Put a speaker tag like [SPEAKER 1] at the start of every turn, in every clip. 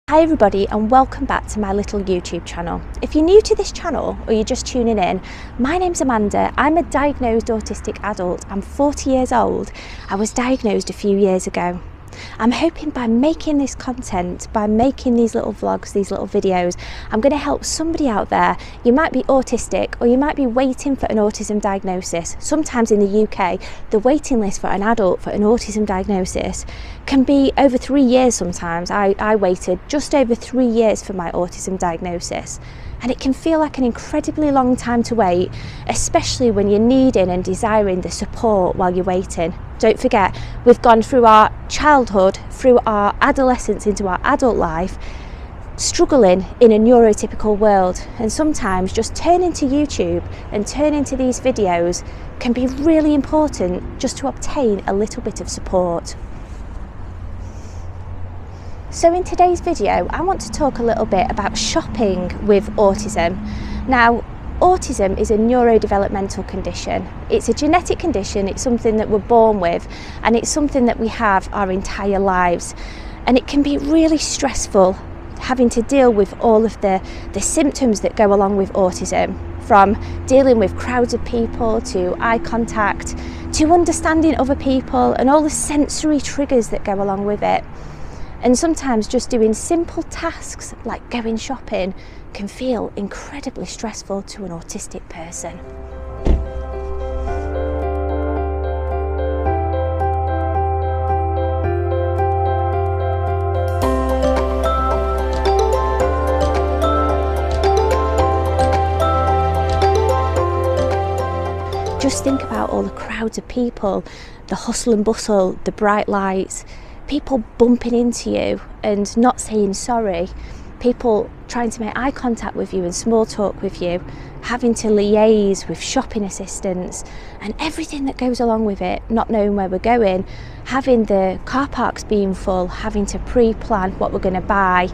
[SPEAKER 1] Hi everybody and welcome back to my little YouTube channel. If you're new to this channel or you're just tuning in, my name's Amanda. I'm a diagnosed autistic adult. I'm 40 years old. I was diagnosed a few years ago. I'm hoping by making this content, by making these little vlogs, these little videos, I'm going to help somebody out there. You might be autistic or you might be waiting for an autism diagnosis. Sometimes in the UK, the waiting list for an adult for an autism diagnosis can be over 3 years sometimes. I waited just over 3 years for my autism diagnosis. And it can feel like an incredibly long time to wait, especially when you're needing and desiring the support while you're waiting. Don't forget, we've gone through our childhood, through our adolescence into our adult life, struggling in a neurotypical world. And sometimes just turning to YouTube and turning to these videos can be really important just to obtain a little bit of support. So in today's video, I want to talk a little bit about shopping with autism. Now, autism is a neurodevelopmental condition. It's a genetic condition, it's something that we're born with, and it's something that we have our entire lives. And it can be really stressful having to deal with all of the symptoms that go along with autism, from dealing with crowds of people, to eye contact, to understanding other people, and all the sensory triggers that go along with it. And sometimes just doing simple tasks like going shopping can feel incredibly stressful to an autistic person. Just think about all the crowds of people, the hustle and bustle, the bright lights, people bumping into you and not saying sorry, people trying to make eye contact with you and small talk with you, having to liaise with shopping assistants and everything that goes along with it, not knowing where we're going, having the car parks being full, having to pre-plan what we're going to buy,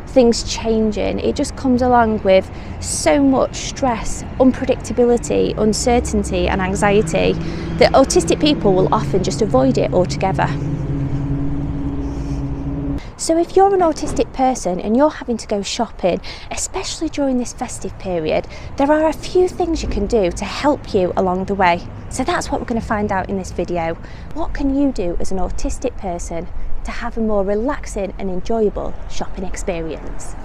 [SPEAKER 1] things changing. It just comes along with so much stress, unpredictability, uncertainty and anxiety that autistic people will often just avoid it altogether. So if you're an autistic person and you're having to go shopping, especially during this festive period, there are a few things you can do to help you along the way. So that's what we're going to find out in this video. What can you do as an autistic person to have a more relaxing and enjoyable shopping experience?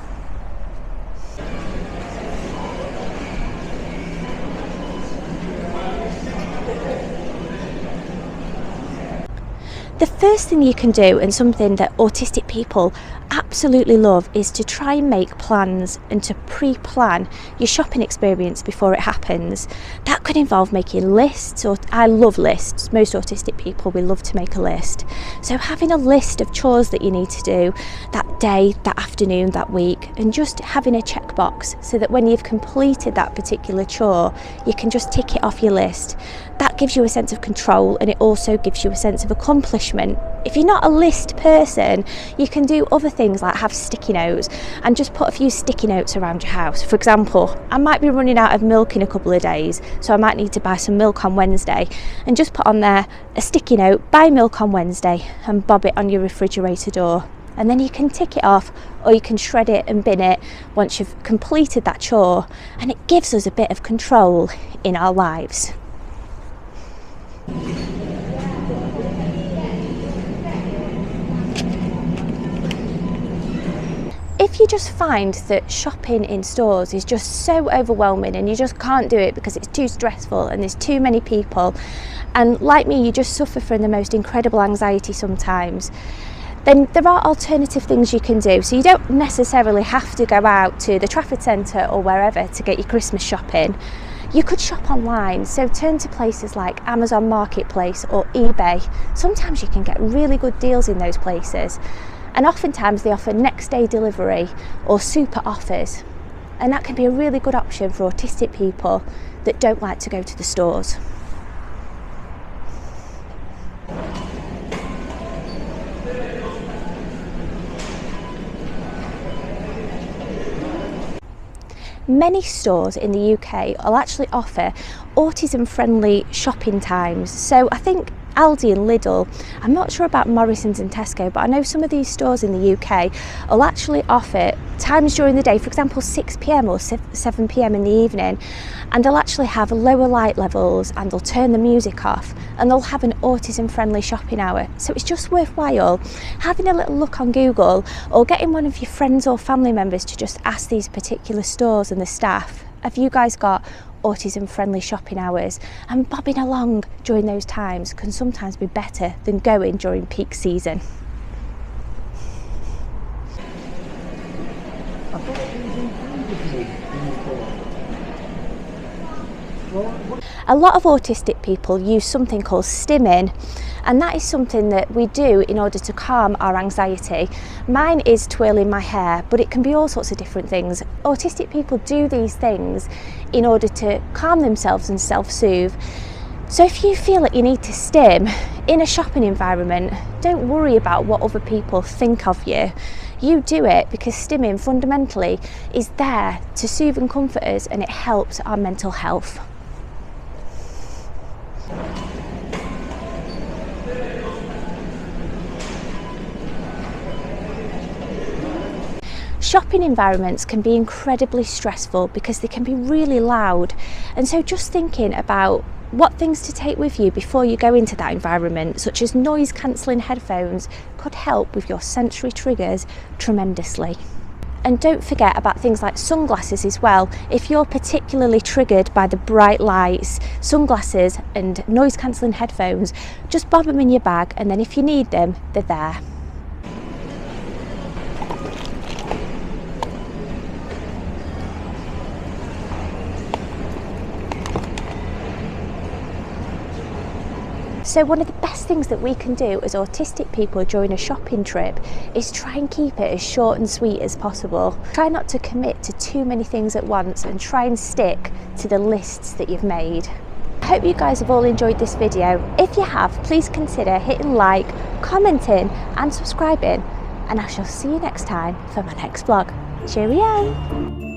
[SPEAKER 1] The first thing you can do, and something that autistic people absolutely love, is to try and make plans and to pre-plan your shopping experience before it happens. That could involve making lists, or I love lists. Most autistic people, we love to make a list. So having a list of chores that you need to do that day, that afternoon, that week, and just having a checkbox so that when you've completed that particular chore, you can just tick it off your list. That gives you a sense of control, and it also gives you a sense of accomplishment. If you're not a list person, you can do other things like have sticky notes and just put a few sticky notes around your house. For example, I might be running out of milk in a couple of days, so I might need to buy some milk on Wednesday, and just put on there a sticky note, buy milk on Wednesday, and bob it on your refrigerator door. And then you can tick it off, or you can shred it and bin it once you've completed that chore, and it gives us a bit of control in our lives. If you just find that shopping in stores is just so overwhelming and you just can't do it because it's too stressful and there's too many people, and like me, you just suffer from the most incredible anxiety sometimes, then there are alternative things you can do. So you don't necessarily have to go out to the Trafford Centre or wherever to get your Christmas shopping. You could shop online, so turn to places like Amazon Marketplace or eBay. Sometimes you can get really good deals in those places, and oftentimes they offer next day delivery or super offers, and that can be a really good option for autistic people that don't like to go to the stores. Many stores in the UK will actually offer autism-friendly shopping times. So I think Aldi and Lidl. I'm not sure about Morrison's and Tesco, but I know some of these stores in the UK will actually offer times during the day, for example 6 p.m. or 7 p.m. in the evening, and they'll actually have lower light levels and they'll turn the music off and they'll have an autism friendly shopping hour. So it's just worthwhile having a little look on Google or getting one of your friends or family members to just ask these particular stores and the staff, have you guys got autism friendly shopping hours? And bobbing along during those times can sometimes be better than going during peak season. A lot of autistic people use something called stimming, and that is something that we do in order to calm our anxiety. Mine is twirling my hair, but it can be all sorts of different things. Autistic people do these things in order to calm themselves and self-soothe. So if you feel that you need to stim in a shopping environment, don't worry about what other people think of you. You do it because stimming fundamentally is there to soothe and comfort us, and it helps our mental health. Shopping environments can be incredibly stressful because they can be really loud, and so just thinking about what things to take with you before you go into that environment, such as noise cancelling headphones, could help with your sensory triggers tremendously. And don't forget about things like sunglasses as well. If you're particularly triggered by the bright lights, sunglasses and noise cancelling headphones, just bob them in your bag, and then if you need them, they're there. So one of the best things that we can do as autistic people during a shopping trip is try and keep it as short and sweet as possible. Try not to commit to too many things at once and try and stick to the lists that you've made. I hope you guys have all enjoyed this video. If you have, please consider hitting like, commenting and subscribing, and I shall see you next time for my next vlog. Cheerio!